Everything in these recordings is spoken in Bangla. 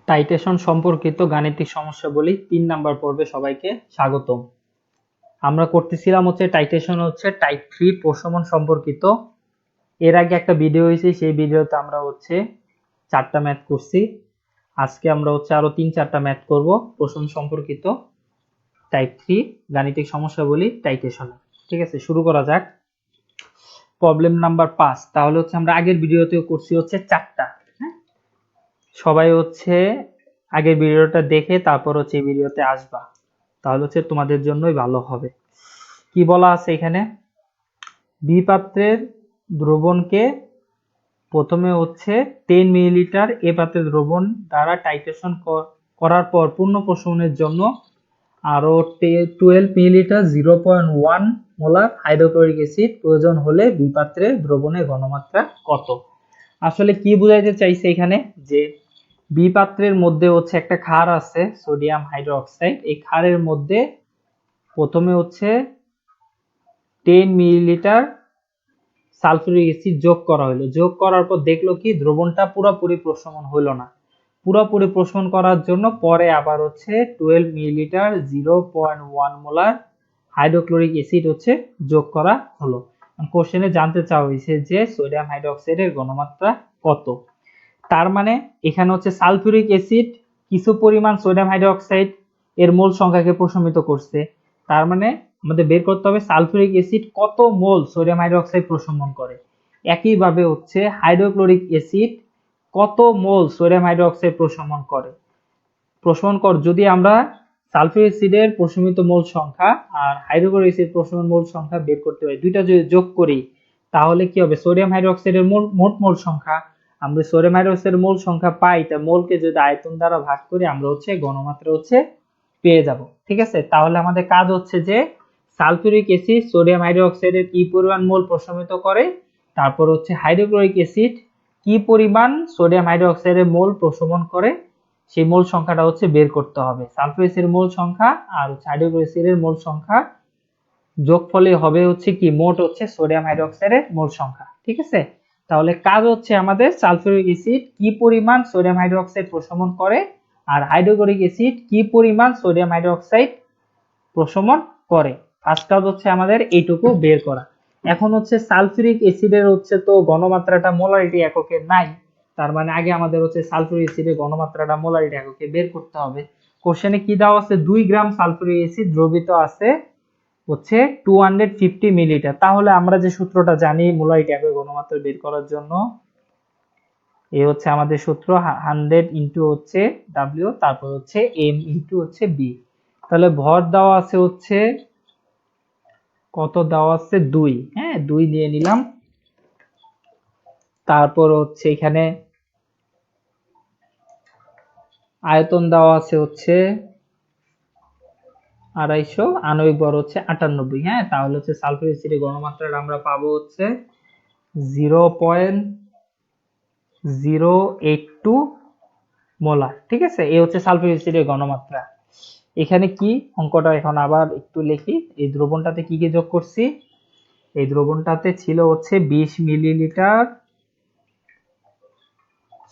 টাইটেশন সম্পর্কিত গাণিতিক সমস্যাবলী ৩ নাম্বার পর্বে সবাইকে স্বাগতম। আমরা করতেছিলাম টাইটেশন টাইপ 3 প্রশমন সম্পর্কিত। এর আগে একটা ভিডিও হয়েছে, সেই ভিডিওতে আমরা 4টা ম্যাথ করছি। আজকে আমরা আরো 3-4টা ম্যাথ করব প্রশমন সম্পর্কিত টাইপ 3 গাণিতিক সমস্যাবলী টাইটেশন। ঠিক আছে, শুরু করা যাক। Problem number 5। তাহলে আমরা আগের ভিডিওতেও করছি 4টা। সবাই আগের ভিডিওটা দেখে তারপর এই ভিডিওতে আসবা, তাহলে তোমাদের জন্যই ভালো হবে। কি বলা আছে এখানে? বি পাত্রের দ্রবণকে প্রথমে 10 মিলিলিটার এ পাত্রের দ্রবণ দ্বারা টাইট্রেশন করার পর পূর্ণ প্রশমনের জন্য আরো 12 মিলিলিটার 0.1 মোলার হাইড্রোক্লোরিক অ্যাসিড প্রয়োজন হলে বি পাত্রের দ্রবণের ঘনমাত্রা কত? আসলে কি বোঝাইতে চাইছে এখানে, যে বি পাত্রের মধ্যে একটা ক্ষার আছে সোডিয়াম হাইড্রোক্সাইড। এই ক্ষারের মধ্যে প্রথমে 10 মিলিলিটার সালফিউরিক অ্যাসিড যোগ করা হলো। যোগ করার পর দেখলো কি দ্রবণটা পুরোপুরি প্রশমন হলো না। পুরোপুরি প্রশমন করার জন্য পরে আবার 12 মিলিলিটার 0.1 মোলার হাইড্রোক্লোরিক অ্যাসিড যোগ করা হলো। কোশ্চেনে জানতে চাওয়া হয়েছে যে সোডিয়াম হাইড্রোক্সাইডের ঘনমাত্রা কত। তার মানে এখানে সালফিউরিক অ্যাসিড কিছু পরিমাণ সোডিয়াম হাইড্রোক্সাইড এর মোল সংখ্যাকে প্রশমিত করছে। তার মানে আমাদের বের করতে হবে সালফিউরিক অ্যাসিড কত মোল সোডিয়াম হাইড্রোক্সাইড প্রশমন করে। একইভাবে হাইড্রোক্লোরিক অ্যাসিড কত মোল সোডিয়াম হাইড্রোক্সাইড প্রশমন কর। যদি আমরা সালফিউরিক অ্যাসিডের প্রশমিত মোল সংখ্যা আর হাইড্রোক্লোরিক অ্যাসিড প্রশমিত মোল সংখ্যা বের করতে পারি, দুইটা যদি যোগ করি তাহলে কি হবে? সোডিয়াম হাইড্রোক্সাইডের মোট মোল সংখ্যা। আমরা সোডিয়াম হাইড্রোক্সাইডের মোল সংখ্যা পাই, তা মোলকে যদি আয়তন দ্বারা ভাগ করি আমরা ঘনমাত্রা পেয়ে যাব। ঠিক আছে, তাহলে আমাদের কাজ যে সালফিউরিক অ্যাসিড সোডিয়াম হাইড্রোক্সাইডের কি পরিমাণ মোল প্রশমিত করে, তারপর হাইড্রোক্লোরিক অ্যাসিড কি পরিমাণ সোডিয়াম হাইড্রোক্সাইডের মোল প্রশমন করে, সেই মোল সংখ্যাটা বের করতে হবে। সালফিউরিক অ্যাসিডের মোল সংখ্যা আর হাইড্রোক্লোরিক অ্যাসিডের মোল সংখ্যা যোগফলে হবে কি মোট সোডিয়াম হাইড্রোক্সাইডের মোল সংখ্যা। ঠিক আছে, তাহলে কাজ আমাদের সালফিউরিক অ্যাসিড কি পরিমাণ সোডিয়াম হাইড্রোক্সাইড প্রশমন করে আর হাইড্রোক্লোরিক অ্যাসিড কি পরিমাণ সোডিয়াম হাইড্রোক্সাইড প্রশমন করে। ফার্স্ট কাজ আমাদের এইটুকু বের করা। এখন সালফিউরিক অ্যাসিডের তো ঘনমাত্রাটা মোলারিটি এককে নাই। তার মানে আগে আমাদের সালফিউরিক অ্যাসিডের ঘনমাত্রাটা মোলারিটি এককে বের করতে হবে। কোশ্চেনে কি দেওয়া আছে? 2 গ্রাম সালফিউরিক অ্যাসিড দ্রবীভূত আছে 250 মিলিলিটার। তাহলে আমরা যে সূত্রটা জানি মোলারিটি একক ঘনমাত্রা বের করার জন্য, এই আমাদের সূত্র 100 ইনটু W, তারপর M ইনটু B। তাহলে ভর দেওয়া আছে কত দেওয়া আছে? 2। হ্যাঁ, 2 নিয়ে নিলাম। তারপর এখানে আয়তন দেওয়া আছে 250, আণবিক ভর 98। হ্যাঁ, তাহলে সালফিউরিক অ্যাসিডের ঘনমাত্রাটা আমরা পাবো 0.082 মোলার। ঠিক আছে, এই সালফিউরিক অ্যাসিডের ঘনমাত্রা। এখানে কি অঙ্কটা এখন আবার একটু লিখি। এই দ্রবণটাতে কি কি যোগ করছি? এই দ্রবণটাতে ছিল 20 মিলিলিটার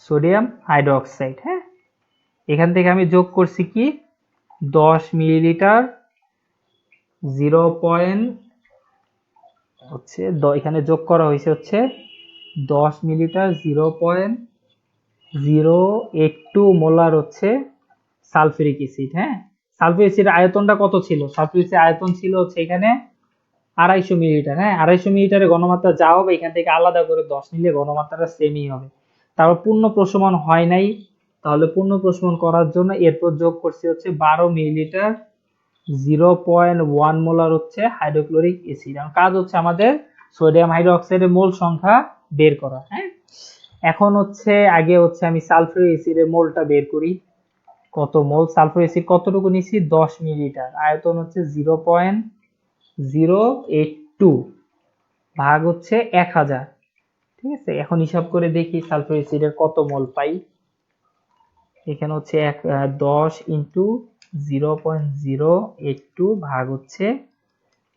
সোডিয়াম হাইড্রোক্সাইড। হ্যাঁ, এখান থেকে আমি যোগ করছি কি 10 মিলিলিটার 0. এখানে যোগ করা হয়েছে 10 মিলিলিটার 0.082 মোলার সালফিউরিক অ্যাসিড। হ্যাঁ, সালফিউরিক অ্যাসিডের আয়তনটা কত ছিল? সালফিউরিক অ্যাসিডের আয়তন ছিল এখানে 250 মিলিলিটার। হ্যাঁ, 250 মিলিলিটারের ঘনমাত্রা যা হবে এখান থেকে আলাদা করে 10 নিলে ঘনমাত্রাটা সেমই হবে। তারপর পূর্ণ প্রশমন হয় নাই, তাহলে পূর্ণ প্রশমন করার জন্য এরপর যোগ করছি 12 মিলিলিটার 0.1 মোলার হাইড্রোক্লোরিক অ্যাসিড। কাজ আমাদের সোডিয়াম হাইড্রোক্সাইডের মোল সংখ্যা বের করা। হ্যাঁ, এখন আগে আমি সালফিউরিক অ্যাসিডের মোলটা বের করি। কত মোল সালফিউরিক অ্যাসিড কতটুকু নিছি? 10 মিলিলিটার। আয়তন 0.082 ভাগ 1000। ঠিক আছে, এখন হিসাব করে দেখি সালফিউরিক অ্যাসিডের কত মোল পাই। এখানে 10 ইন্টু 0.082 ভাগ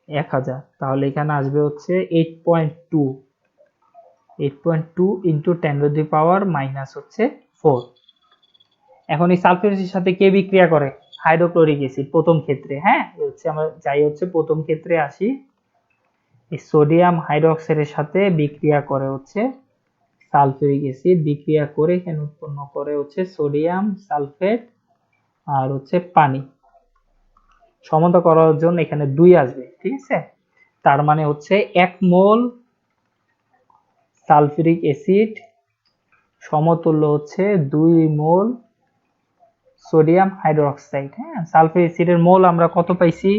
1000, তাহলে এখানে আসবে 8.2 into 10 to the power minus 4। এখন এই সালফিউরিক অ্যাসিডের সাথে কে বিক্রিয়া করে? হাইড্রোক্লোরিক অ্যাসিড প্রথম ক্ষেত্রে। হ্যাঁ, আমরা যাই প্রথম ক্ষেত্রে আসি। এই সোডিয়াম হাইড্রোক্সাইডের সাথে বিক্রিয়া করে সালফিউরিক অ্যাসিড, বিক্রিয়া করে এখানে উৎপন্ন করে সোডিয়াম সালফেট আর পানি। সমতা করার জন্য এখানে 2 আসবে, ঠিক আছে? তার মানে 1 মোল সালফিউরিক অ্যাসিড সমতুল্য 2 মোল সোডিয়াম হাইড্রোক্সাইড। হ্যাঁ, সালফিউরিক অ্যাসিডের মোল আমরা কত পাইছি?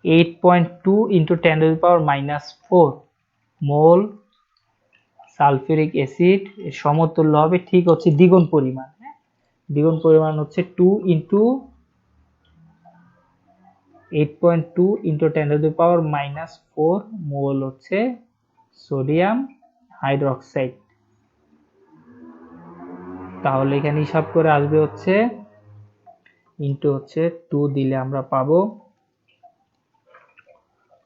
8.2 × 10⁻⁻4 মোল সালফিউরিক অ্যাসিড সমতুল্য হবে ঠিক দ্বিগুণ পরিমাণ। হ্যাঁ, দ্বিগুণ পরিমাণ 2 × 8.2 × 10⁻⁻4 মোল সোডিয়াম হাইড্রোক্সাইড। তাহলে এখানে হিসাব করে আসবে ইনটু 2 দিলে আমরা পাবো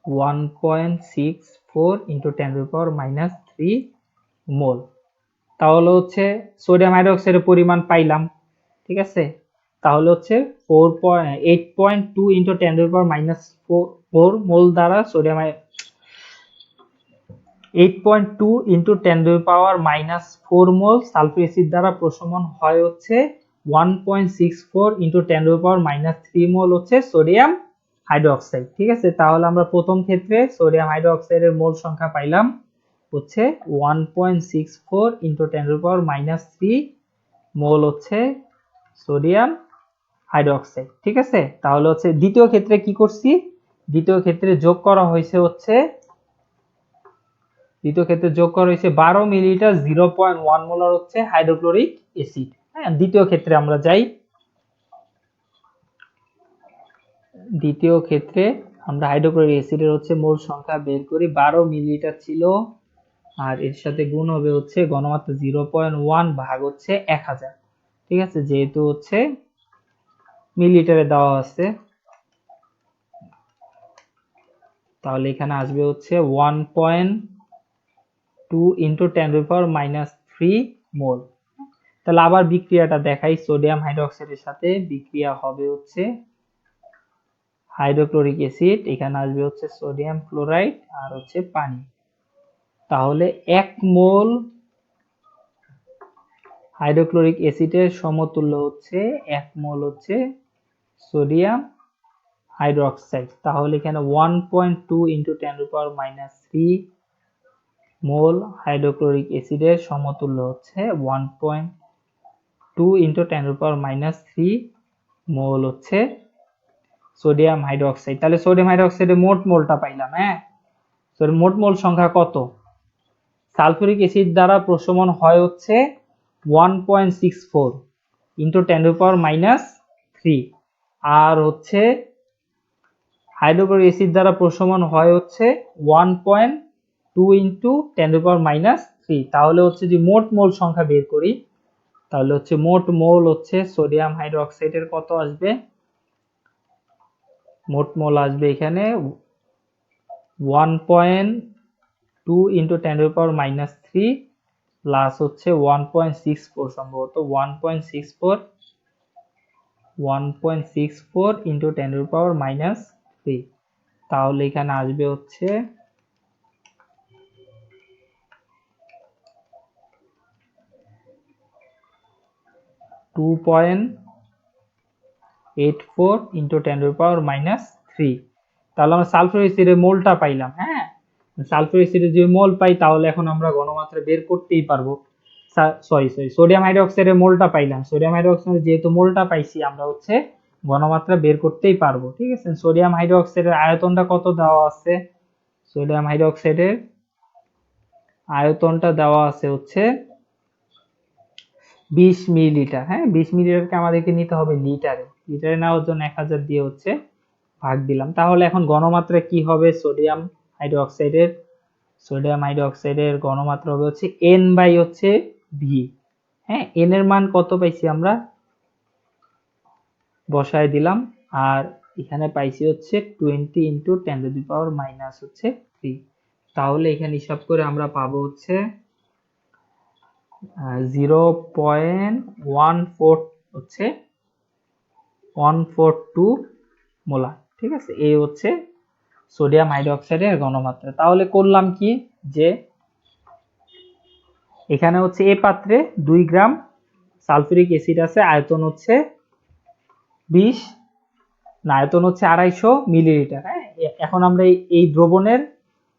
1.64 × 10⁻³ মোল। তাহলে সোডিয়াম হাইড্রোক্সাইডের পরিমাণ পাইলাম, ঠিক আছে? তাহলে 8.2 × 10⁻⁻4 মোল দ্বারা সোডিয়াম 8.2 × 10⁻⁻4 মোল সালফিউরিক অ্যাসিড দ্বারা প্রশমন হয় 1.64 × 10⁻³ মোল সোডিয়াম হাইড্রোক্সাইড, ঠিক আছে? তাহলে আমরা প্রথম ক্ষেত্রে সোডিয়াম হাইড্রোক্সাইডের মোল সংখ্যা পাইলাম 1.64 × 10⁻³ মোল সোডিয়াম হাইড্রোক্সাইড, ঠিক আছে? তাহলে দ্বিতীয় ক্ষেত্রে কি করছি? দ্বিতীয় ক্ষেত্রে যোগ করা হয়েছে 12 মিলিলিটার 0.1 মোলার হাইড্রোক্লোরিক অ্যাসিড। হ্যাঁ, দ্বিতীয় ক্ষেত্রে আমরা যাই। দ্বিতীয় ক্ষেত্রে আমরা হাইড্রোক্লোরিক অ্যাসিডের মোল সংখ্যা বের করি। 12 মিলিলিটার ছিল, আর এর সাথে গুণ হবে ঘনমাত্রা 0.1 ভাগ 1000, ঠিক আছে? যেহেতু মিলিলিটারে দেওয়া আছে, তাহলে এখানে আসবে 1.2 × 10⁻³ মোল। তাহলে আবার বিক্রিয়াটা দেখাই। সোডিয়াম হাইড্রোক্সাইডের সাথে বিক্রিয়া হবে হাইড্রোক্লোরিক অ্যাসিড, এখানে আসবে সোডিয়াম ক্লোরাইড আর পানি। তাহলে 1 মোল হাইড্রোক্লোরিক অ্যাসিডের সমতুল্য 1 মোল সোডিয়াম হাইড্রোক্সাইড। তাহলে এখানে 1.2 × 10⁻³ মোল হাইড্রোক্লোরিক অ্যাসিডের সমতুল্য 1.2 × 10⁻³ মোল সোডিয়াম হাইড্রোক্সাইড। তাহলে সোডিয়াম হাইড্রোক্সাইডের মোট মোলটা পাইলাম। হ্যাঁ, মোট মোল সংখ্যা কত? সালফিউরিক অ্যাসিড দ্বারা প্রশমন হয় 1.64 × 10⁻³ আর হাইড্রোক্লোরিক অ্যাসিড দ্বারা প্রশমন হয় 1.2 × 10⁻³ তাহলে যদি মোট মোল সংখ্যা বের করি, তাহলে মোট মোল সোডিয়াম হাইড্রোক্সাইডের কত আসবে? মোট মোল আসবে এখানে 1.2 × 10⁻³ প্লাস 1.64, সম্ভবত 1.64 × 10⁻³। তাহলে এখানে আসবে 2.84 × 10⁻³। তাহলে আমরা সালফিউরিক অ্যাসিডের মোলটা পাইলাম। হ্যাঁ, সালফিউরিক অ্যাসিডের যে মোল পাই, তাহলে এখন আমরা ঘনমাত্রা বের করতেই পারবো। সোডিয়াম হাইড্রোক্সাইডের মোলটা পাইলাম। সোডিয়াম হাইড্রোক্সাইডের যেহেতু মোলটা পাইছি, আমরা ঘনমাত্রা বের করতেই পারবো, ঠিক আছে? সোডিয়াম হাইড্রোক্সাইডের আয়তনটা কত দেওয়া আছে? সোডিয়াম হাইড্রোক্সাইডের আয়তনটা দেওয়া আছে 20 মিলিলিটার। হ্যাঁ, 20 মিলিলিটারকে আমাদেরকে নিতে হবে লিটারে। লিটারে নেওয়ার জন্য 1000 দিয়ে ভাগ দিলাম। তাহলে এখন ঘনমাত্রা কি হবে সোডিয়াম হাইড্রোক্সাইডের? সোডিয়াম হাইড্রোক্সাইডের ঘনমাত্রা হবে N/V। হ্যাঁ, N এর মান কত পাইছি আমরা? বসায় দিলাম, আর এখানে পাইছি 20 × 10⁻³ তাহলে এখানে হিসাব করে আমরা পাবো 0.14 হচ্ছে 142 মোলার। ঠিক আছে, এই হচ্ছে সোডিয়াম হাইড্রোক্সাইডের ঘনমাত্রা। তাহলে করলাম কি, যে এখানে হচ্ছে এ পাত্রে 2 গ্রাম সালফিউরিক অ্যাসিড আছে, আয়তন হচ্ছে 20 না আয়তন হচ্ছে 250 মিলিলিটার। হ্যাঁ, এখন আমরা এই দ্রবণের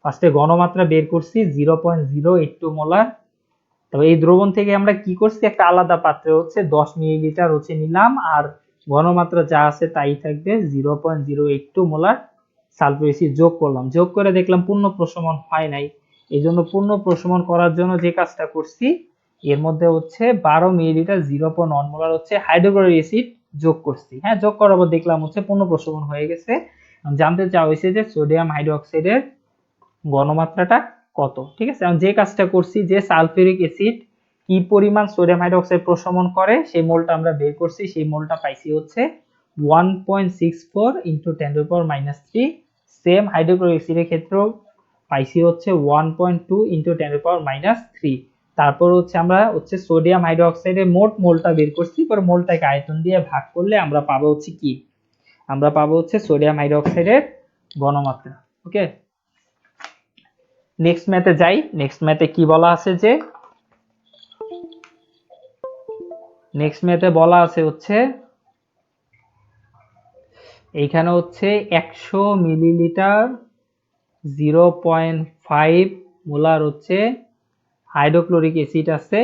ফার্স্টে ঘনমাত্রা বের করছি 0.082 মোলার। তবে এই দ্রবণ থেকে আমরা কি করছি, একটা আলাদা পাত্রে হচ্ছে 10 মিলিলিটার হচ্ছে নিলাম, আর ঘনমাত্রা যা আছে তাই থাকবে 0.082 মোলার সালফিউরিক অ্যাসিড যোগ করলাম। যোগ করে দেখলাম পূর্ণ প্রশমন হয় নাই, এই জন্য পূর্ণ প্রশমন করার জন্য যে কাজটা করছি, এর মধ্যে হচ্ছে 12 মিলিলিটার 0.1 মোলার হচ্ছে হাইড্রোক্লোরিক অ্যাসিড যোগ করছি। হ্যাঁ, যোগ করার পর দেখলাম হচ্ছে পূর্ণ প্রশমন হয়ে গেছে। জানতে চাওয়া হয়েছে যে সোডিয়াম হাইড্রোক্সাইডের ঘনমাত্রাটা কত। ঠিক আছে, যে কাজটা করছি, যে সালফিউরিক অ্যাসিড কি পরিমাণ সোডিয়াম হাইড্রোক্সাইড প্রশমন করে সেই মোলটা আমরা বের করছি। সেই মোলটা পাইছি হচ্ছে 1.64 ইন্টু 10⁻³ সেম হাইড্রোক্লোরিক অ্যাসিডের ক্ষেত্রেও পাইছি হচ্ছে 1.2 ইন্টু 10⁻³ তারপর হচ্ছে আমরা হচ্ছে সোডিয়াম হাইড্রোক্সাইডের মোট মোলটা বের করছি, পরে মোলটাকে আয়তন দিয়ে ভাগ করলে আমরা পাবো হচ্ছে কি, আমরা পাবো হচ্ছে সোডিয়াম হাইড্রোক্সাইডের ঘনমাত্রা। ওকে, নেক্সট ম্যাথে যাই। নেক্সট ম্যাথে কি বলা আছে, যে নেক্সট ম্যাথে বলা আছে হচ্ছে এইখানে হচ্ছে 100 মিলিলিটার 0.5 মোলার হচ্ছে হাইড্রোক্লোরিক অ্যাসিড আছে।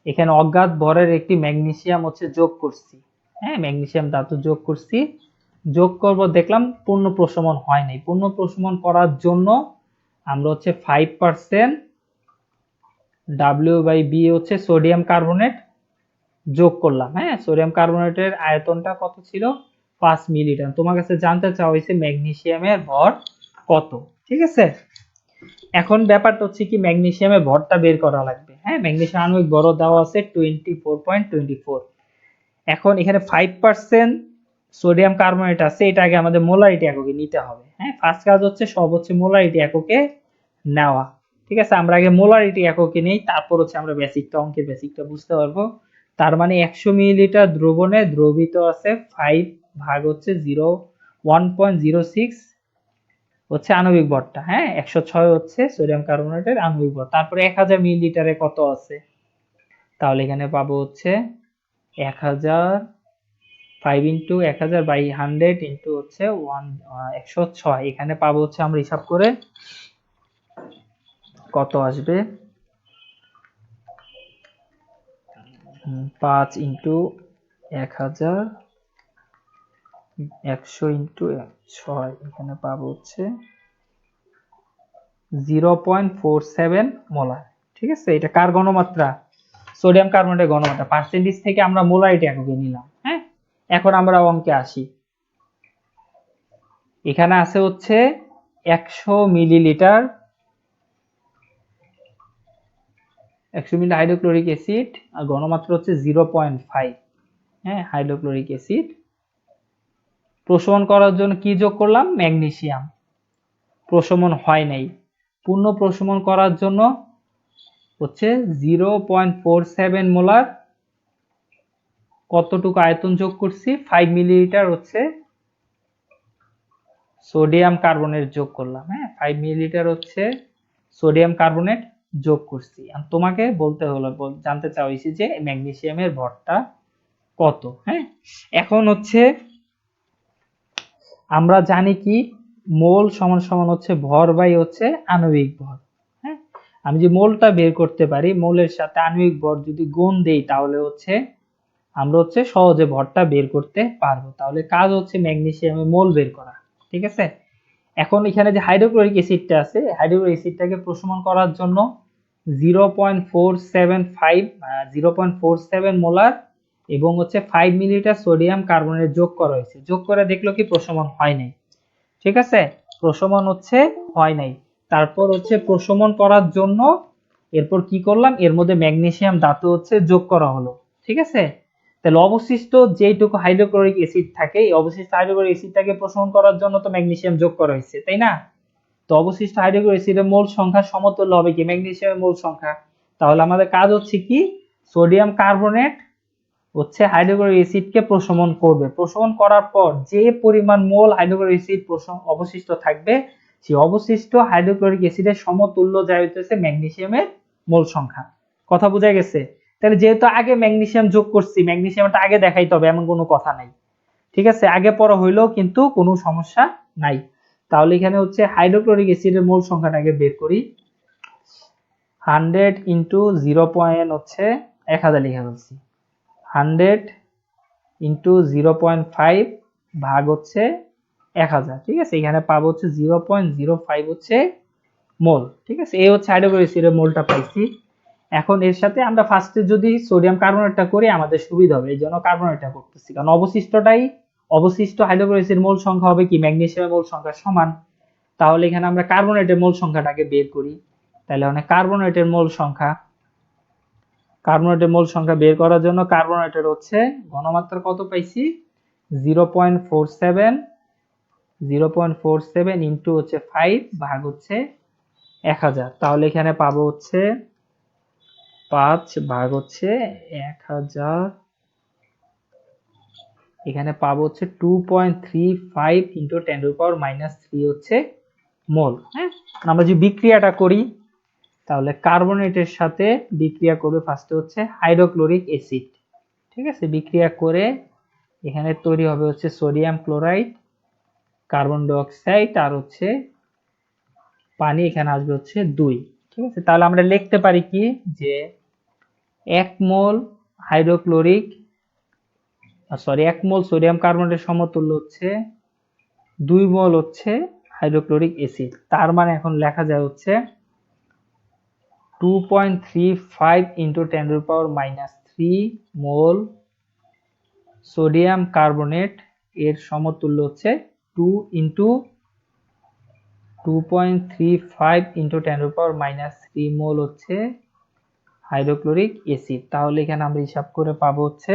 এখানে অজ্ঞাত ভরের একটি ম্যাগনেসিয়াম হচ্ছে যোগ করছি। হ্যাঁ, ম্যাগনেসিয়াম ধাতু যোগ করছি। যোগ করব, দেখলাম পূর্ণ প্রশমন হয় নাই। পূর্ণ প্রশমন করার জন্য আমরা হচ্ছে 5% W/B হচ্ছে সোডিয়াম কার্বনেট যোগ করলাম। হ্যাঁ, সোডিয়াম কার্বনেটের আয়তনটা কত ছিল, 5 মিলিলিটার। তোমার কাছে জানতে চাওয়া হয়েছে ম্যাগনেসিয়ামের ভর কত। ঠিক আছে, এখন ব্যাপারটা হচ্ছে কি, ম্যাগনেসিয়ামের ভরটা বের করা লাগবে। হ্যাঁ, ম্যাগনেসিয়াম আণবিক ভর দেওয়া আছে 24.24। এখন এখানে 5% সোডিয়াম কার্বনেট আছে, এটা আগে আমাদের মোলারিটি এককে নিতে হবে। হ্যাঁ, ফার্স্ট কাজ হচ্ছে সব হচ্ছে মোলারিটি এককে নেওয়া। ঠিক আছে, আমরা আগে মোলারিটি এককে নেই, তারপর হচ্ছে আমরা বেসিকটা, অঙ্কের বেসিকটা বুঝতে পারবো। তার মানে 100 মিলিলিটার দ্রবণে দ্রবীত আছে 5 ভাগ হচ্ছে 1.06 হচ্ছে আণবিক ভরটা। হ্যাঁ, 106 হচ্ছে সোডিয়াম কার্বনেটের আণবিক ভর। তারপরে 1000 মিলিলিটারে কত আছে, তাহলে এখানে পাবো হচ্ছে 1000, 5 ইন্টু 1000 বাই 100 ইন্টু হচ্ছে 106। এখানে পাবো হচ্ছে আমরা হিসাব করে কত আসবে, 5 ইন্টু 1000, 100 ইন্টু 6, এখানে পাবো হচ্ছে 0.47 মোলার। ঠিক আছে, এটা কার ঘনমাত্রা, সোডিয়াম কার্বনেটের ঘনমাত্রা। পার্সেন্টেজ থেকে আমরা মোলারিটি এককে নিলাম। হ্যাঁ, এখন আমরা অঙ্কে আসি। এখানে আছে হচ্ছে 100 মিলিলিটার 100 মিলি হাইড্রোক্লোরিক অ্যাসিড, আর ঘনমাত্রা হচ্ছে 0.5। হ্যাঁ, হাইড্রোক্লোরিক অ্যাসিড প্রশমন করার জন্য কি যোগ করলাম, ম্যাগনেসিয়াম। প্রশমন হয় নাই, পূর্ণ প্রশমন করার জন্য হচ্ছে 0.47 মোলার কতটুকু আয়তন যোগ করছি, 5 মিলিলিটার হচ্ছে সোডিয়াম কার্বনেট যোগ করলাম। হ্যাঁ, 5 মিলিলিটার হচ্ছে সোডিয়াম কার্বনেট যোগ করছি। আর তোমাকে বলতে হলো, জানতে চাওয়া হয়েছে যে ম্যাগনেসিয়ামের ভরটা কত। হ্যাঁ, এখন হচ্ছে আমরা জানি কি, মোল সমান সমান হচ্ছে ভর বাই হচ্ছে আণবিক ভর। হ্যাঁ, আমি যে মোলটা বের করতে পারি, মোলের সাথে আণবিক ভর যদি গুণ দেই, তাহলে হচ্ছে আমরা হচ্ছে সহজে ভরটা বের করতে পারবো। তাহলে কাজ হচ্ছে ম্যাগনেসিয়ামের মোল বের করা। ঠিক আছে, এখন এখানে যে হাইড্রোক্লোরিক অ্যাসিডটা আছে, হাইড্রোক্লোরিক অ্যাসিডটাকে প্রশমন করার জন্য 0.47 মোলার এবং হচ্ছে 5 মিলিলিটার সোডিয়াম কার্বনেট যোগ করা হয়েছে। যোগ করে দেখলো কি প্রশমন হয় নাই। ঠিক আছে, প্রশমন হচ্ছে হয় নাই। তারপর হচ্ছে প্রশমন করার জন্য এরপর কি করলাম, এর মধ্যে ম্যাগনেসিয়াম ধাতু হচ্ছে যোগ করা হলো। ঠিক আছে, তাহলে অবশিষ্ট যেটুকু হাইড্রোক্লোরিক অ্যাসিড থাকে, এই অবশিষ্ট হাইড্রোক্লোরিক অ্যাসিডটাকে প্রশমন করার জন্য তো ম্যাগনেসিয়াম যোগ করা হয়েছে, তাই না? তো অবশিষ্ট হাইড্রোক্লোরিক অ্যাসিডের মোল সংখ্যা সমতুল্য হবে কি ম্যাগনেসিয়ামের মোল সংখ্যা। তাহলে আমাদের কাজ হচ্ছে কি, সোডিয়াম কার্বনেট হচ্ছে হাইড্রোক্লোরিক অ্যাসিডকে প্রশমন করবে। প্রশমন করার পর যে পরিমাণ মোল হাইড্রোক্লোরিক অ্যাসিড অবশিষ্ট থাকবে, সেই অবশিষ্ট হাইড্রোক্লোরিক অ্যাসিডের সমতুল্য যা হইতেছে ম্যাগনেসিয়ামের মোল সংখ্যা। কথা বোঝা গেছে? তাহলে যেহেতু আগে ম্যাগনেসিয়াম যোগ করছি, ম্যাগনেসিয়ামটা আগে দেখাইতে হবে এমন কোনো কথা নাই। ঠিক আছে, আগে পরে হইলেও কিন্তু কোনো সমস্যা নাই। তাহলে এখানে হচ্ছে হাইড্রোক্লোরিক অ্যাসিডের মোল সংখ্যাটাকে বের করি। 100 ইন্টু 0. হচ্ছে 1000 লিখে ফেলছি। 100 ইন্টু 0.5 ভাগ হচ্ছে 1000। ঠিক আছে, এখানে পাবো হচ্ছে 0.05 হচ্ছে মোল। ঠিক আছে, এই হচ্ছে হাইড্রোক্লোরিক অ্যাসিডের মোলটা পাইছি। এখন এর সাথে আমরা ফার্স্টে যদি সোডিয়াম কার্বনেটটা করি আমাদের সুবিধা হবে, এই জন্য কার্বনেটটা করতেছি, কারণ অবশিষ্ট হাইড্রোক্লোরিক অ্যাসিডের মোল সংখ্যা হবে কি ম্যাগনেসিয়ামের মোল সংখ্যা সমান। তাহলে এখানে আমরা কার্বনেটের মোল সংখ্যাটাকে বের করি। তাহলে অনেক কার্বনেটের মোল সংখ্যা বের করার জন্য কার্বনেটের হচ্ছে ঘনমাত্রা কত পাইছি, 0.47 ইন্টু হচ্ছে 5 ভাগ হচ্ছে 1000। তাহলে এখানে পাবো হচ্ছে 5 ভাগ হচ্ছে 1000, এখানে পাবো হচ্ছে 2.35 ইন্টু 10⁻³ হচ্ছে মোল। হ্যাঁ, আমরা যে বিক্রিয়াটা করি তাহলে কার্বনেটের সাথে বিক্রিয়া করবে ফার্স্টে হচ্ছে হাইড্রোক্লোরিক অ্যাসিড। ঠিক আছে, বিক্রিয়া করে এখানে তৈরি হবে হচ্ছে sodium chloride, carbon die oxide আর হচ্ছে পানি, এখানে আসবে হচ্ছে 2। ঠিক আছে, তাহলে আমরা লিখতে পারি কি যে 1 মোল সোডিয়াম কার্বনেটের সমতুল্য হচ্ছে 2 মোল হচ্ছে হাইড্রোক্লোরিক অ্যাসিড। তার মানে এখন লেখা যায় হচ্ছে 2.35 ইন্টু 10⁻³ মোল সোডিয়াম কার্বনেট এর সমতুল্য হচ্ছে 2.35 ইন্টু 10⁻³ মোল হচ্ছে হাইড্রোক্লোরিক অ্যাসিড। তাহলে এখানে আমরা হিসাব করে পাবো হচ্ছে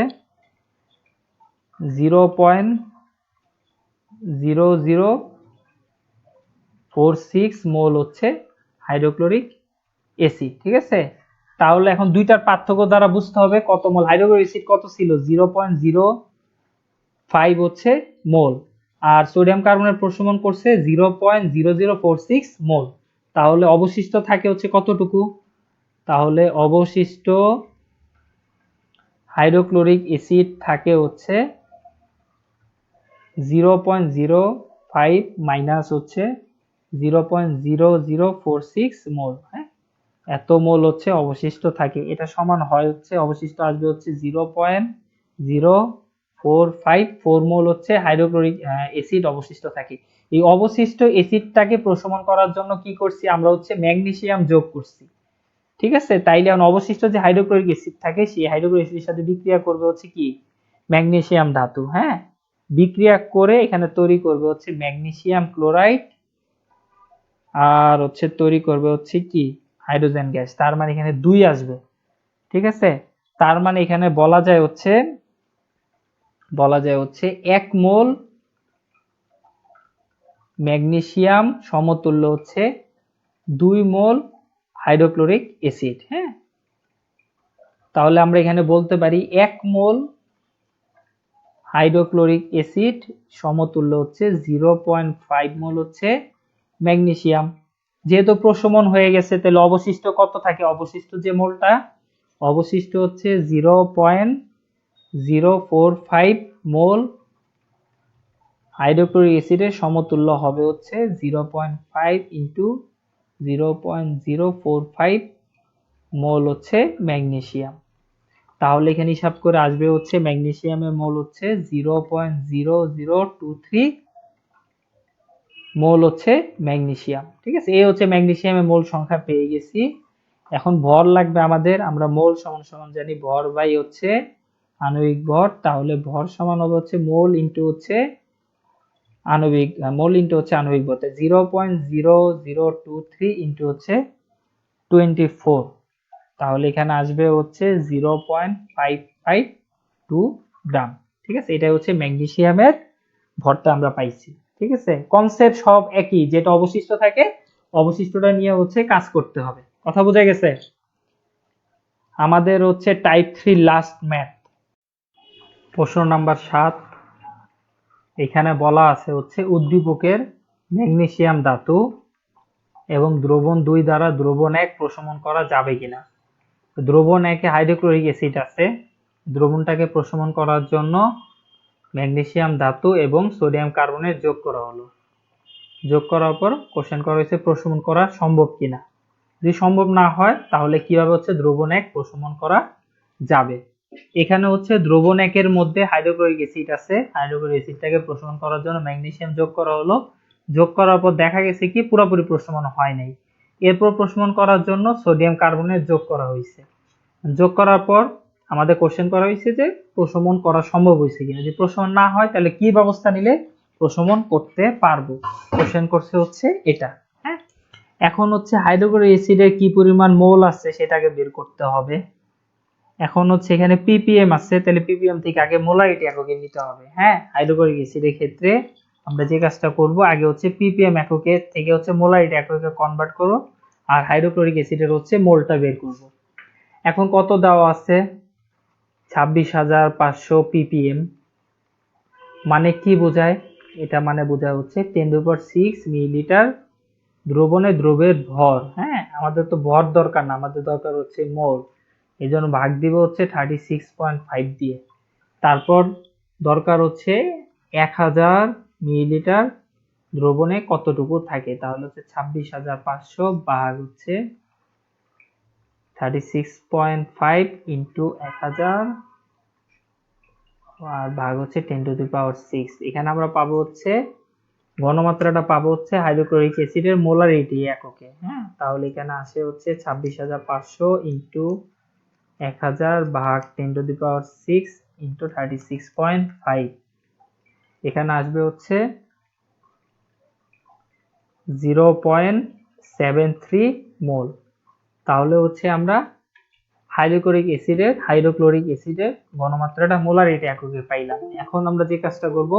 0.0046 মোল হচ্ছে হাইড্রোক্লোরিক অ্যাসিড। ঠিক আছে, তাহলে এখন দুইটার পার্থক্য দ্বারা বুঝতে হবে কত মোল হাইড্রোক্লোরিক অ্যাসিড কত ছিল, 0.05 হচ্ছে মোল, আর সোডিয়াম কার্বনেট প্রশমন করছে 0.0046 মোল। তাহলে অবশিষ্ট থাকে হচ্ছে কতটুকু, তাহলে অবশিষ্ট হাইড্রোক্লোরিক অ্যাসিড থাকে হচ্ছে 0.05 মাইনাস হচ্ছে 0.0046 মোল। হ্যাঁ, এত মোল হচ্ছে অবশিষ্ট থাকে, এটা সমান হয় হচ্ছে অবশিষ্ট আসবে হচ্ছে 0.0454 মোল হচ্ছে হাইড্রোক্লোরিক অ্যাসিড অবশিষ্ট থাকে। এই অবশিষ্ট অ্যাসিডটাকে প্রশমন করার জন্য কি করছি আমরা হচ্ছে ম্যাগনেসিয়াম যোগ করছি। ঠিক আছে, তাইলে এখন অবশিষ্ট যে হাইড্রোক্লোরিক অ্যাসিড থাকে সেই হাইড্রোক্লোরিক অ্যাসিডের সাথে বিক্রিয়া করবে হচ্ছে কি ম্যাগনেসিয়াম ধাতু। হ্যাঁ, বিক্রিয়া করে এখানে তৈরি করবে হচ্ছে ম্যাগনেসিয়াম ক্লোরাইড আর হচ্ছে তৈরি করবে হচ্ছে কি হাইড্রোজেন গ্যাস। তার মানে এখানে 2 আসবে। ঠিক আছে, তার মানে এখানে বলা যায় হচ্ছে 1 মোল ম্যাগনেসিয়াম সমতুল্য হচ্ছে 2 মোল হাইড্রোক্লোরিক অ্যাসিড। হ্যাঁ, তাহলে আমরা এখানে বলতে পারি 1 মোল হাইড্রোক্লোরিক অ্যাসিড সমতুল্য হচ্ছে 0.5 মোল হচ্ছে ম্যাগনেসিয়াম। যেহেতু প্রশমন হয়ে গেছে তাহলে অবশিষ্ট কত থাকে, অবশিষ্ট যে মোলটা অবশিষ্ট হচ্ছে 0.045 মোল হাইড্রোক্লোরিক অ্যাসিডের সমতুল্য হবে হচ্ছে 0.5 ইন্টু 0.045 মোল হচ্ছে ম্যাগনেসিয়াম। তাহলে এখানে হিসাব করে আসবে হচ্ছে ম্যাগনেসিয়ামের মোল হচ্ছে 0.0023 মোল হচ্ছে ম্যাগনেসিয়াম। ঠিক আছে, এই হচ্ছে ম্যাগনেসিয়ামের মোল সংখ্যা পেয়ে গেছি। এখন ভর লাগবে আমাদের, আমরা মোল সমান সমান জানি ভর বাই হচ্ছে আণবিক ভর। তাহলে ভর সমান হবে হচ্ছে মোল ইন্টু হচ্ছে আণবিক ভর, 0.0023 ইন্টু হচ্ছে 24। তাহলে এখানে আসবে হচ্ছে 0.552 গ্রাম। ঠিক আছে, এটা হচ্ছে ম্যাগনেসিয়ামের ভরটা আমরা পাইছি। ঠিক আছে, কনসেপ্ট সব একই, যেটা অবশিষ্ট থাকে অবশিষ্টটা নিয়ে হচ্ছে কাজ করতে হবে। কথা বোঝা গেছে? আমাদের হচ্ছে টাইপ 3 লাস্ট ম্যাথ। প্রশ্ন নাম্বার 7, এখানে বলা আছে হচ্ছে উদ্দীপকের ম্যাগনেসিয়াম ধাতু এবং দ্রবণ 2 দ্বারা দ্রবণ 1 প্রশমন করা যাবে কিনা। দ্রবণ 1 এ হাইড্রোক্লোরিক অ্যাসিড আছে, দ্রবণটাকে প্রশমন করার জন্য ম্যাগনেসিয়াম ধাতু এবং সোডিয়াম কার্বনেট যোগ করা হলো। যোগ করার পর কোশ্চেন করা হয়েছে প্রশমন করা সম্ভব কিনা। যদি সম্ভব না হয় তাহলে কিভাবে হচ্ছে দ্রবণ 1 প্রশমন করা যাবে। এখানে হচ্ছে দ্রবণ 1 এর মধ্যে হাইড্রোক্লোরিক অ্যাসিড আছে, হাইড্রোক্লোরিক অ্যাসিডটাকে প্রশমন করার জন্য ম্যাগনেসিয়াম যোগ করা হলো। যোগ করার পর দেখা গেছে কি পুরোপুরি প্রশমন হয় নাই। এরপর প্রশমন করার জন্য সোডিয়াম কার্বনেট যোগ করা হয়েছে। যোগ করার পর আমাদের কোশ্চেন করা হয়েছে যে প্রশমন করা সম্ভব হয়েছে কিনা। যদি প্রশমন না হয় তাহলে কি ব্যবস্থা নিলে প্রশমন করতে পারবো। কোশ্চেন করছে হচ্ছে এটা। হ্যাঁ, এখন হচ্ছে হাইড্রোক্লোরিক অ্যাসিডের কি পরিমাণ মোল আছে সেটাকে বের করতে হবে। এখন হচ্ছে এখানে ppm আছে, তাহলে ppm থেকে আগে মোলারিটি এককে নিতে হবে। হ্যাঁ, হাইড্রোক্লোরিক অ্যাসিডের ক্ষেত্রে আমরা যে কাজটা করব, আগে হচ্ছে ppm এককে থেকে হচ্ছে মোলারিটি এককে কনভার্ট করব, আর হাইড্রোক্লোরিক অ্যাসিডের হচ্ছে মোলটা বের করব। এখন কত দেওয়া আছে, 26,500 ppm। মানে কি বোঝায়, এটা মানে বোঝায় হচ্ছে 10⁶ মিলিলিটার দ্রবণে দ্রবের ভর। হ্যাঁ, আমাদের তো ভর দরকার না, আমাদের দরকার হচ্ছে মোল। এই জন্য ভাগ দিব হচ্ছে 36.5 দিয়ে। তারপর দরকার হচ্ছে 1000 মিলিলিটার দ্রবণে কতটুকু থাকে, তাহলে হচ্ছে 26,500 ভাগ হচ্ছে 36.5 ইন্টু 1000 আর ভাগ হচ্ছে 10⁶। এখানে আমরা পাবো হচ্ছে ঘনমাত্রাটা পাবো হচ্ছে হাইড্রোক্লোরিক অ্যাসিডের মোলারিটি এককে। হ্যাঁ, তাহলে এখানে আসে হচ্ছে 26,500 ইন্টু 1000 ভাগ 10⁶ ইন্টু 36.5। এখানে আসবে হচ্ছে 0.73 মোল। তাহলে হচ্ছে আমরা হাইড্রোক্লোরিক অ্যাসিডের ঘনমাত্রাটা মোলারিটি এককে পাইলাম। এখন আমরা যে কাজটা করব,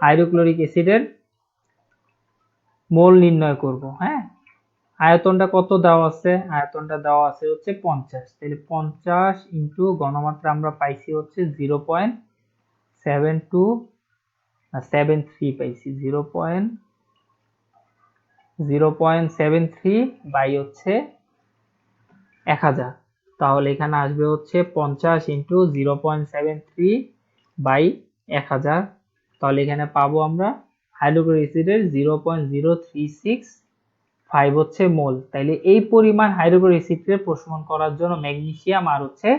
হাইড্রোক্লোরিক অ্যাসিডের মোল নির্ণয় করব। হ্যাঁ, আয়তনটা কত দেওয়া আছে, আয়তনটা দেওয়া আছে হচ্ছে 50। তাহলে 50 ইন্টু ঘনমাত্রা আমরা পাইছি হচ্ছে 0.73 পাইছি, 0.73 বাই হচ্ছে 1000। তাহলে এখানে আসবে হচ্ছে 50 ইন্টু 0.73 বাই 1000। তাহলে এখানে পাবো আমরা হাইড্রোক্লোরিক অ্যাসিডের 0.0365 হচ্ছে মোল। তাইলে এই পরিমাণ হাইড্রোক্লোরিক অ্যাসিডকে প্রশমন করার জন্য ম্যাগনেসিয়াম আর হচ্ছে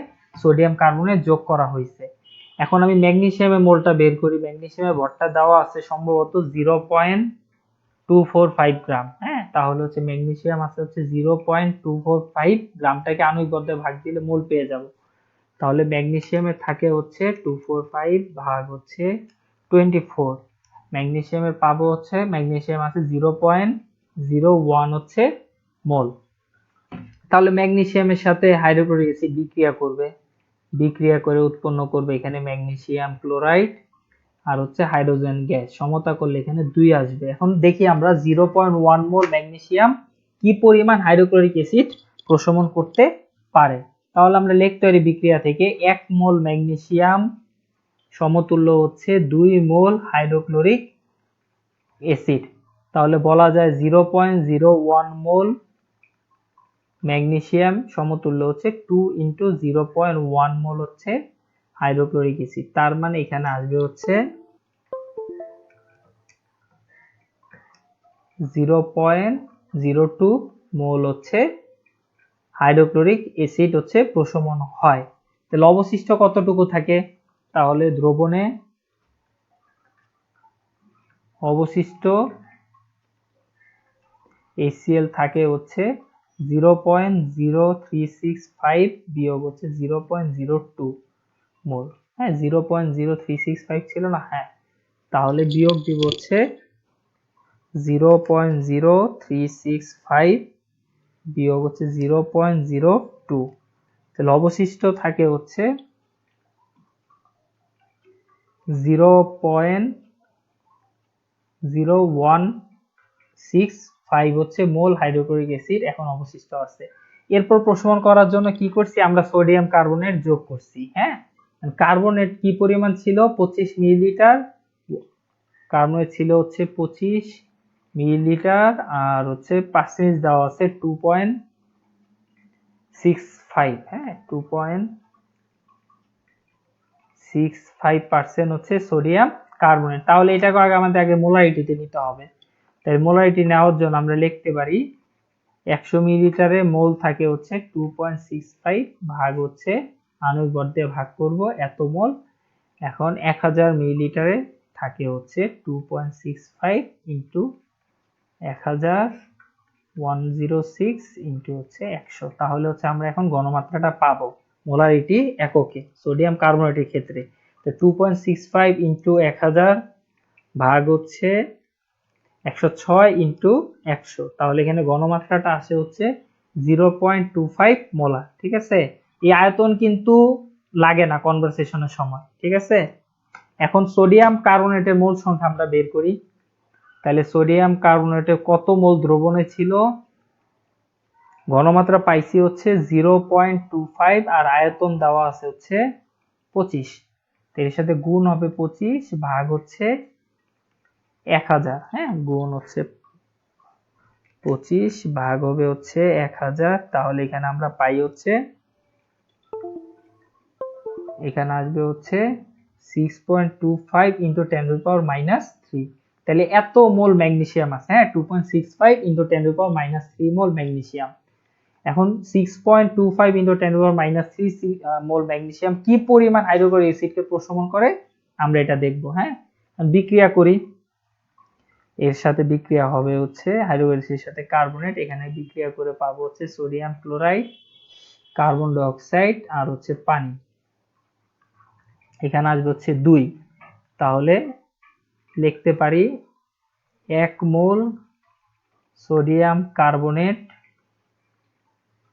সোডিয়াম কার্বনেট যোগ করা হয়েছে। এখন আমি ম্যাগনেসিয়ামের মোলটা বের করি। ম্যাগনেসিয়ামের ভরটা দেওয়া আছে সম্ভবত 0.245 গ্রাম। হ্যাঁ, তাহলে হচ্ছে ম্যাগনেসিয়াম আছে হচ্ছে 0.245 গ্রামটাকে আণবিক ভর ভাগ দিলে মোল পেয়ে যাব। তাহলে ম্যাগনেসিয়ামে থাকে হচ্ছে 245 ভাগ হচ্ছে 24। ম্যাগনেসিয়ামের পাবো হচ্ছে, ম্যাগনেসিয়াম আছে 0.01 হচ্ছে মোল। তাহলে ম্যাগনেসিয়ামের সাথে হাইড্রোক্লোরিক অ্যাসিড বিক্রিয়া করবে, বিক্রিয়া করে উৎপন্ন করবে এখানে ম্যাগনেসিয়াম ক্লোরাইড আর হচ্ছে হাইড্রোজেন গ্যাস। সমতা করলে এখানে 2 আসবে। এখন দেখি আমরা 0.1 মোল ম্যাগনেসিয়াম কি পরিমাণ হাইড্রোক্লোরিক অ্যাসিড প্রশমন করতে পারে। তাহলে আমরা লিখতে পারি বিক্রিয়া থেকে 1 মোল ম্যাগনেসিয়াম সমতুল্য হচ্ছে 2 মোল হাইড্রোক্লোরিক অ্যাসিড। তাহলে বলা যায় 0.01 মোল ম্যাগনেসিয়াম সমতুল্য হচ্ছে 2 ইন্টু 0.1 মোল হচ্ছে হাইড্রোক্লোরিক অ্যাসিড। তার মানে এখানে আসবে হচ্ছে 0.02 মোল হচ্ছে হাইড্রোক্লোরিক অ্যাসিড হচ্ছে প্রশমন হয়। তাহলে অবশিষ্ট কতটুকু থাকে, তাহলে দ্রবণে অবশিষ্ট HCl থাকে হচ্ছে 0.0365 বিয়োগ হচ্ছে 0.02 মোল। হ্যাঁ, 0.0365 ছিল না, হ্যাঁ, তাহলে বিয়োগ দিব হচ্ছে 0.0365 বিয়োগ হচ্ছে 0.02। তাহলে অবশিষ্ট থাকে হচ্ছে 0.0165 হচ্ছে মোল হাইড্রোক্লোরিক অ্যাসিড এখন অবশিষ্ট আছে। এরপর প্রশমন করার জন্য কি করছি আমরা, সোডিয়াম কার্বনেট যোগ করছি। হ্যাঁ, কার্বনেট কি পরিমাণ ছিল 25 মিলিলিটার, কার্বনেট ছিল হচ্ছে 25 মিলিলিটার, আর হচ্ছে পার্সেন্টেজ দেওয়া আছে 2.65, হ্যাঁ 2.65% হচ্ছে সোডিয়াম কার্বনেট। তাহলে এটাকে আমাদের আগে মোলারিটিতে নিতে হবে। তাই মোলারিটি নেওয়ার জন্য আমরা লিখতে পারি 100 মিলিলিটারে মোল থাকে হচ্ছে 2.65 ভাগ হচ্ছে আণবিক ভর দিয়ে ভাগ করব এত মোল। এখন 1000 মিলিলিটারে থাকে হচ্ছে 2.65 ইন্টু 1000 106 ইন্টু হচ্ছে 100। তাহলে হচ্ছে আমরা এখন ঘনমাত্রাটা পাবো মোলারিটি এককে সোডিয়াম কার্বনেটের ক্ষেত্রে। তো 2.65 ইন্টু 1000 ভাগ হচ্ছে 106 ইন্টু 100, তাহলে এখানে ঘনমাত্রাটা আসে হচ্ছে 0.25 মোলার। ঠিক আছে, এই আয়তন কিন্তু লাগে না কনভারসেশনের সময়। ঠিক আছে, এখন সোডিয়াম কার্বনেটের মোল সংখ্যা আমরা বের করি। তাহলে সোডিয়াম কার্বনেটে কত মোল দ্রবণে ছিল, ঘনমাত্রা পাইছি হচ্ছে 0.25 আর আয়তন দেওয়া আছে হচ্ছে 25। এর সাথে গুণ হবে 25 ভাগ হচ্ছে 1000, হ্যাঁ গুণ হচ্ছে 25 ভাগ হবে হচ্ছে 1000। তাহলে এখানে আমরা পাই হচ্ছে, এখানে আসবে হচ্ছে 6.25 ইন্টু 10⁻³ তাহলে এত মোল ম্যাগনেসিয়াম আছে। হ্যাঁ 2.65 ইন্টু 10⁻³ মোল ম্যাগনেসিয়াম। এখন 6.25 ইন্টু 10⁻³ মোল ম্যাগনেসিয়াম কি পরিমাণ হাইড্রোক্লোরিক অ্যাসিডকে প্রশমন করে আমরা এটা দেখব। হ্যাঁ বিক্রিয়া করি, এর সাথে বিক্রিয়া হবে হচ্ছে হাইড্রোক্লোরিক অ্যাসিডের সাথে কার্বনেট, এখানে বিক্রিয়া করে পাবো হচ্ছে sodium chloride, carbon die oxide আর হচ্ছে পানি, এখানে আসবে হচ্ছে 2। তাহলে লিখতে পারি 1 মোল সোডিয়াম কার্বনেট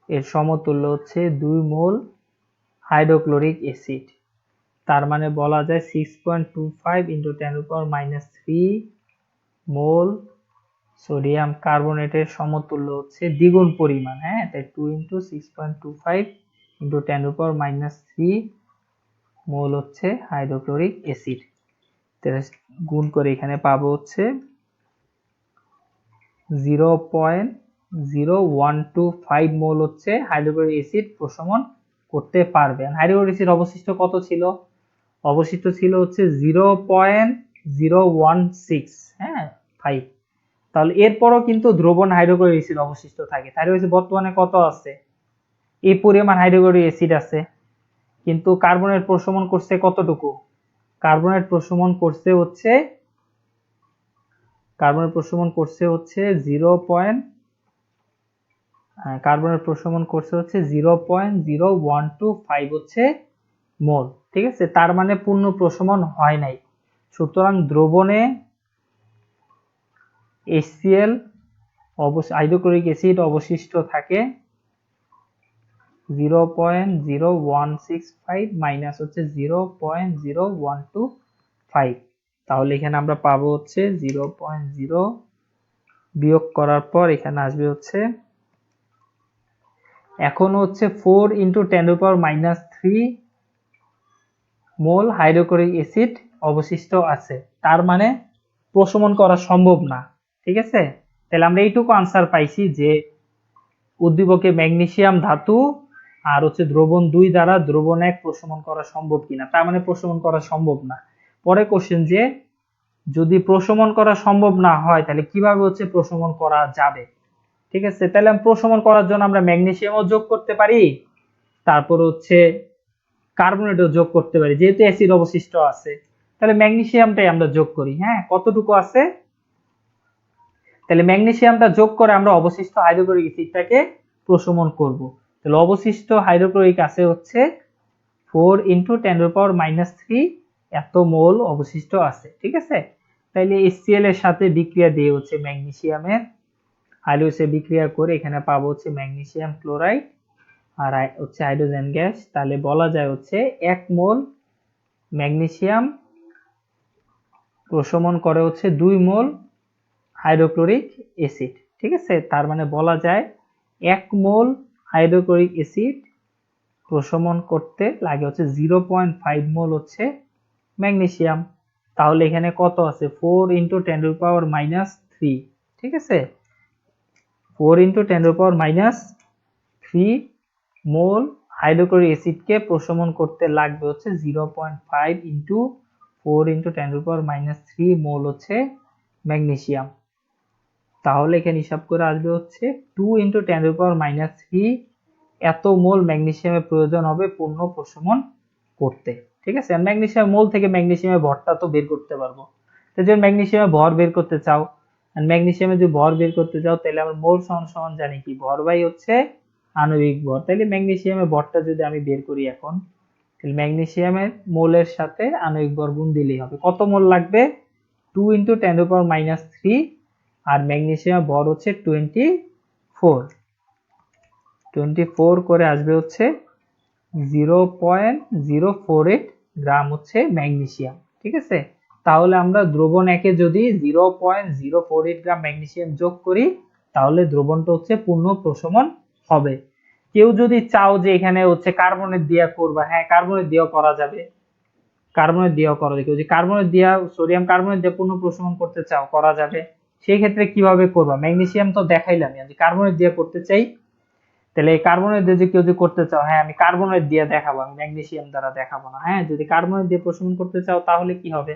এর সমতুল্য হচ্ছে 2 মোল হাইড্রোক্লোরিক অ্যাসিড। তার মানে বলা যায় 6.25 ইন্টু 10⁻³ মোল সোডিয়াম কার্বনেটের সমতুল্য হচ্ছে দ্বিগুণ পরিমাণ। হ্যাঁ তাই 2 ইন্টু 6.25 ইন্টু 10⁻³ মোল হচ্ছে হাইড্রোক্লোরিক অ্যাসিড। গুণ করে এখানে পাবো হচ্ছে 0.0125 মোল হচ্ছে হাইড্রোক্লোরিক অ্যাসিড প্রশমন করতে পারবে। হাইড্রোক্লোরিক অ্যাসিড অবশিষ্ট কত ছিল, অবশিষ্ট ছিল হচ্ছে 0.016, হ্যাঁ 5। তাহলে এরপরও কিন্তু দ্রবণ হাইড্রোক্লোরিক অ্যাসিড অবশিষ্ট থাকে। হাইড্রোক্লোরিক অ্যাসিড বর্তমানে কত আছে, এই পরিমাণ হাইড্রোক্লোরিক অ্যাসিড আছে, কিন্তু কার্বনের প্রশমন করছে কতটুকু, কার্বনের প্রশমন করছে হচ্ছে 0.0125 হচ্ছে মোল। ঠিক আছে, তার মানে পূর্ণ প্রশমন হয় নাই। সুতরাং দ্রবণে HCl হাইড্রোক্লোরিক অ্যাসিড অবশিষ্ট থাকে 0.0165 মাইনাস হচ্ছে 0.0125। তাহলে এখানে আমরা পাবো হচ্ছে 0.0 বিয়োগ করার পর এখানে আসবে হচ্ছে, এখন হচ্ছে 4 ইন্টু 10⁻³ মোল হাইড্রোক্লোরিক অ্যাসিড অবশিষ্ট আছে, তার মানে প্রশমন করা সম্ভব না। ঠিক আছে, তাহলে আমরা এইটুকু আনসার পাইছি যে উদ্দীপকে ম্যাগনেসিয়াম ধাতু আর হচ্ছে দ্রবণ 2 দ্বারা দ্রবণ 1 প্রশমন করা সম্ভব কিনা, তার মানে প্রশমন করা সম্ভব না। পরে কোশ্চেন যে যদি প্রশমন করা সম্ভব না হয় তাহলে কিভাবে হচ্ছে প্রশমন করা যাবে। ঠিক আছে, তাহলে প্রশমন করার জন্য আমরা ম্যাগনেসিয়ামও যোগ করতে পারি, তারপর হচ্ছে কার্বনেটও যোগ করতে পারি, যেহেতু অ্যাসিড অবশিষ্ট আছে তাহলে ম্যাগনেসিয়ামটাই আমরা যোগ করি। হ্যাঁ কতটুকু আছে, তাহলে ম্যাগনেসিয়ামটা যোগ করে আমরা অবশিষ্ট হাইড্রোক্লোরিক অ্যাসিডটাকে প্রশমন করব। তাহলে অবশিষ্ট হাইড্রোক্লোরিক আছে হচ্ছে 4 ইন্টু 10⁻³ এত মোল অবশিষ্ট আছে। ঠিক আছে, তাইলে HCl এর সাথে বিক্রিয়া দিয়ে হচ্ছে ম্যাগনেসিয়ামের হাইড্রোজেন বিক্রিয়া করে এখানে পাবো হচ্ছে ম্যাগনেসিয়াম ক্লোরাইড আর হচ্ছে হাইড্রোজেন গ্যাস। তাহলে বলা যায় হচ্ছে 1 মোল ম্যাগনেসিয়াম প্রশমন করে হচ্ছে 2 মোল হাইড্রোক্লোরিক অ্যাসিড। ঠিক আছে, তার মানে বলা যায় 1 মোল হাইড্রোক্লোরিক অ্যাসিড প্রশমন করতে লাগে হচ্ছে 0.5 মোল হচ্ছে ম্যাগনেসিয়াম। তাহলে এখানে কত আছে 4 × 10⁻³ ঠিক আছে, 4 × 10⁻³ মোল হাইড্রোক্লোরিক অ্যাসিডকে প্রশমন করতে লাগবে হচ্ছে 0.5 × 4 × 10⁻³ মোল হচ্ছে ম্যাগনেসিয়াম। তাহলে এখানে হিসাব করে আসবে হচ্ছে 2 × 10⁻³ এত মোল ম্যাগনেসিয়ামের প্রয়োজন হবে পূর্ণ প্রশমন করতে। ঠিক আছে, ম্যাগনেসিয়াম মোল থেকে ম্যাগনেসিয়ামের ভরটা তো বের করতে পারবো। তো যদি ম্যাগনেসিয়ামের ভর বের করতে চাও, আর ম্যাগনেসিয়ামের যদি ভর বের করতে চাও তাহলে আমরা মোল সমান জানি কি, ভর বাই হচ্ছে আণবিক ভর। তাহলে ম্যাগনেসিয়ামের ভরটা যদি আমি বের করি এখন, তাহলে ম্যাগনেসিয়ামের মোলের সাথে আণবিক ভর গুণ দিলেই হবে। কত মোল লাগবে 2 × 10⁻³ আর ম্যাগনেসিয়ামের ভর হচ্ছে 24 করে আসবে হচ্ছে 0.048 গ্রাম হচ্ছে ম্যাগনেসিয়াম। ঠিক আছে, তাহলে আমরা দ্রবণ একে যদি 0.048 গ্রাম ম্যাগনেসিয়াম যোগ করি তাহলে দ্রবণটা হচ্ছে পূর্ণ প্রশমন হবে। কেউ যদি চাও যে এখানে হচ্ছে কার্বনেট দিয়া করবা, হ্যাঁ কার্বনেট দিয়েও করা যাবে, কার্বনেট দিয়েও করা যাবে। কেউ যদি কার্বনেট দিয়া সোডিয়াম কার্বনেট দিয়ে পূর্ণ প্রশমন করতে চাও করা যাবে। সেই ক্ষেত্রে কিভাবে করবা, ম্যাগনেসিয়াম তো দেখাইলাম, যদি কার্বনেট দিয়ে করতে চাই তাহলে এই কার্বনেট দিয়ে কেউ যদি করতে চাও, হ্যাঁ আমি কার্বনেট দিয়ে দেখাবো, আমি ম্যাগনেসিয়াম দ্বারা দেখাবো না। হ্যাঁ যদি কার্বনেট দিয়ে প্রশমন করতে চাও তাহলে কি হবে,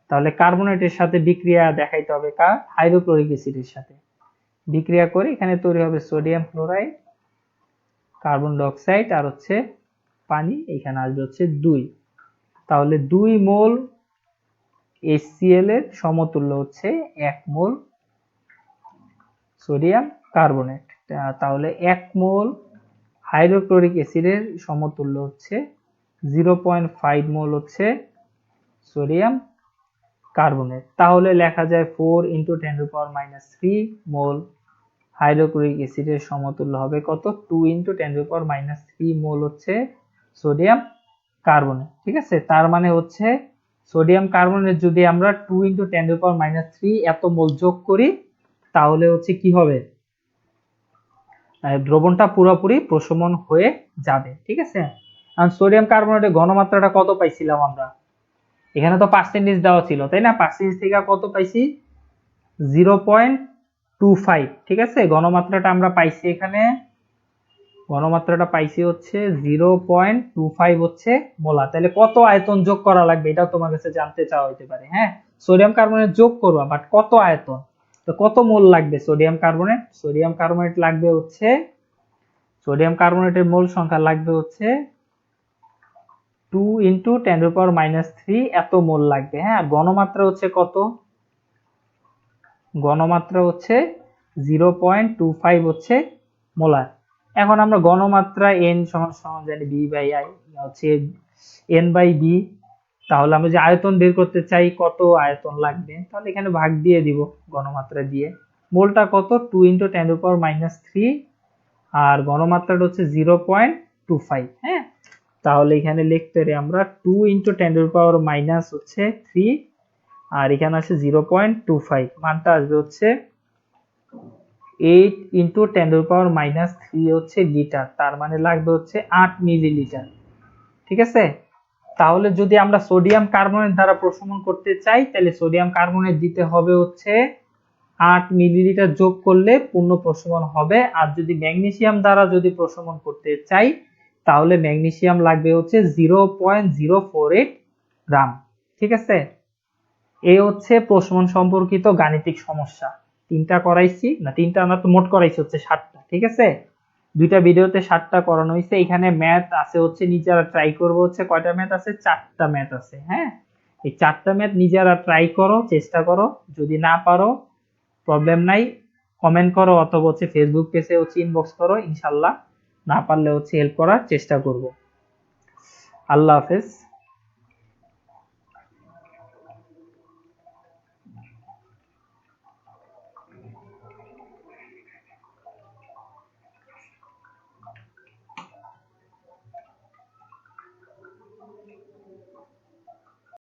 তাহলে কার্বনেটের সাথে বিক্রিয়া দেখাইতে হবে কার, হাইড্রোক্লোরিক অ্যাসিডের সাথে বিক্রিয়া করে এখানে তৈরি হবে sodium chloride, carbon die oxide আর হচ্ছে পানি, এখানে আসবে হচ্ছে 2। তাহলে 2 মোল HCl এর সমতুল্য হচ্ছে 1 মোল সোডিয়াম কার্বনেট। তাহলে 1 মোল হাইড্রোক্লোরিক অ্যাসিডের সমতুল্য হচ্ছে 0.5 মোল হচ্ছে সোডিয়াম কার্বনেট। তাহলে লেখা যায় 4 × 10⁻³ মোল হাইড্রোক্লোরিক অ্যাসিডের সমতুল্য হবে কত, 2 × 10⁻³ মোল হচ্ছে সোডিয়াম কার্বনেট। ঠিক আছে, তার মানে হচ্ছে সোডিয়াম কার্বনেট যদি আমরা 2 × 10⁻³ এত মোল যোগ করি তাহলে হচ্ছে কি হবে, দ্রবণটা পুরোপুরি প্রশমন হয়ে যাবে। ঠিক আছে, আর সোডিয়াম কার্বনেটের ঘনমাত্রাটা কত পাইছিলাম আমরা, এখানে তো পার্সেন্টেজ দেওয়া ছিল তাই না, পার্সেন্টেজ থেকে কত পাইছি 0.25। ঠিক আছে, ঘনমাত্রাটা আমরা পাইছি এখানে, ঘনমাত্রাটা পাইছি হচ্ছে 0.25 হচ্ছে মোলার। তাহলে কত আয়তন যোগ করা লাগবে এটাও তোমার কাছে জানতে চাওয়া হতে পারে। হ্যাঁ সোডিয়াম কার্বনেট যোগ করবা, বাট কত আয়তন, তো কত মোল লাগবে সোডিয়াম কার্বনেট, সোডিয়াম কার্বনেট লাগবে হচ্ছে, সোডিয়াম কার্বনেটের মোল সংখ্যা লাগবে হচ্ছে 2 × 10⁻³ এত মোল লাগবে। হ্যাঁ ঘনমাত্রা হচ্ছে কত, ঘনমাত্রা হচ্ছে 0.25 হচ্ছে মোলার। এখন আমরা ঘনমাত্রা n সমান জানি v/i হচ্ছে n/b। তাহলে আমরা যে আয়তন বের করতে চাই কত আয়তন লাগবে, তাহলে এখানে ভাগ দিয়ে দিব ঘনমাত্রা দিয়ে। মোলটা কত 2 × 10⁻³ আর ঘনমাত্রাটা হচ্ছে 0.25। হ্যাঁ তাহলে এখানে লিখতে পারি আমরা 2 × 10⁻³ আর এখানে আছে 0.25, মানটা আসবে হচ্ছে 8 × 10⁻³ হচ্ছে লিটার, তার মানে লাগবে হচ্ছে 8 মিলিলিটার। ঠিক আছে, তাহলে যদি আমরা সোডিয়াম কার্বনেট দ্বারা প্রশমন করতে চাই তাহলে সোডিয়াম কার্বনেট দিতে হবে হচ্ছে 8 মিলিলিটার, যোগ করলে পূর্ণ প্রশমন হবে। আর যদি ম্যাগনেসিয়াম দ্বারা যদি প্রশমন করতে চাই তাহলে ম্যাগনেসিয়াম লাগবে হচ্ছে 0.048 গ্রাম। ঠিক আছে, এই হচ্ছে প্রশমন সম্পর্কিত গাণিতিক সমস্যা। তিনটা করাইছি না, তিনটা আমরা তো মোট করাইছি হচ্ছে 7টা। ঠিক আছে, দুইটা ভিডিওতে 7টা করানো হয়েছে। এখানে ম্যাথ আছে হচ্ছে, নিজেরা ট্রাই করবো হচ্ছে কয়টা ম্যাথ আছে, 4টা ম্যাথ আছে। হ্যাঁ এই 4টা ম্যাথ নিজেরা ট্রাই করো, চেষ্টা করো, যদি না পারো প্রবলেম নাই, কমেন্ট করো অথবা হচ্ছে ফেসবুক পেজে হচ্ছে ইনবক্স করো, ইনশাল্লাহ না পারলে হচ্ছে হেল্প করার চেষ্টা করব। আল্লাহ হাফেজ।